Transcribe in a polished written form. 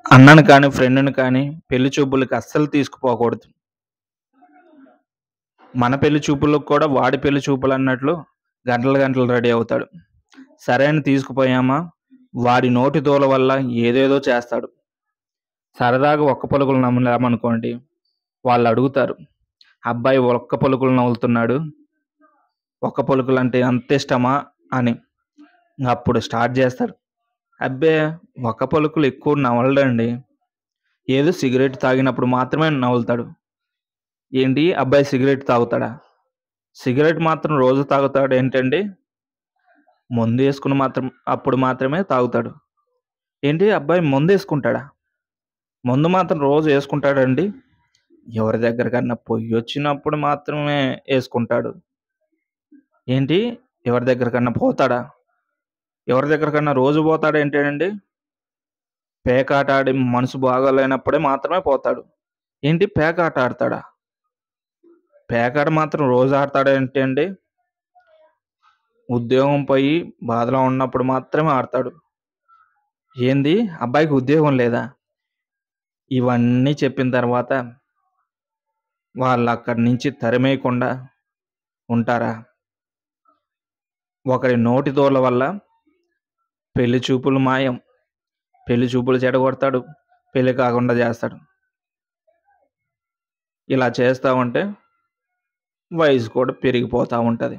అన్నని కానీ, ఫ్రెండ్‌ని కానీ పెళ్లి చూపులకి అస్సలు తీసుకుపోకూడదు. మన పెళ్లి చూపులకు కూడా వాడి పెళ్లి చూపులన్నట్లు గంటలు, గంటలు రెడీ అవుతాడు. సరే అని తీసుకుపోయామా, వాడి నోటి దూల వల్ల ఏదేదో చేస్తాడు. సరదాగా ఒక్క పలుకులు నమిలామనుకోండి, వాళ్ళడుగుతారు. అబ్బాయి ఒక్క పలుకులు నములుతున్నాడు. ఒక్క పలుకులంటే అంతిష్టమా అని. అప్పుడు స్టార్ట్ చేస్తాడు. అబ్బే! ఒక్క పలుకులు ఎక్కువ నమలడండి. ఏదో సిగరెట్ తాగినప్పుడు మాత్రమే నములుతాడు. ఏంటి అబ్బాయి సిగరెట్ తాగుతాడా? సిగరెట్ మాత్రం రోజు తాగుతాడేంటండి? అప్పుడు మాత్రమే తాగుతాడు. ఏంటి అబ్బాయి మందేసుకుంటాడా? మందు మాత్రం రోజు యేసుకుంటాడండి? ఎవరి దగ్గరకన్నా పొయ్యొచ్చినప్పుడు మాత్రమే యేసుకుంటాడు. ఏంటి ఎవరి దగ్గరకన్నా పోతాడా? ఎవరి దగ్గరకన్నా రోజు పోతాడేంటండి? పేకాట ఆడి మనసు బాగోలేనప్పుడే మాత్రమే పోతాడు. ఏంటి పేకాట ఆడతాడా? పేకాట మాత్రం రోజు ఆడతాడేంటండి? ఉద్యోగం పోయి బాధలో ఉన్నప్పుడు మాత్రమే ఆడతాడు. ఏంది అబ్బాయికి ఉద్యోగం లేదా? ఇవన్నీ చెప్పిన తర్వాత వాళ్ళక్కడి నుంచి తరిమేయకుండా ఉంటారా? ఒకరి నోటి దూల వల్ల పెళ్లి చూపులు మాయం. పెళ్లి చూపులు చెడగొడతాడు. పెళ్లి కాకుండా చేస్తాడు. ఇలా చేస్తా ఉంటే వయసు కూడా పెరిగిపోతా ఉంటది.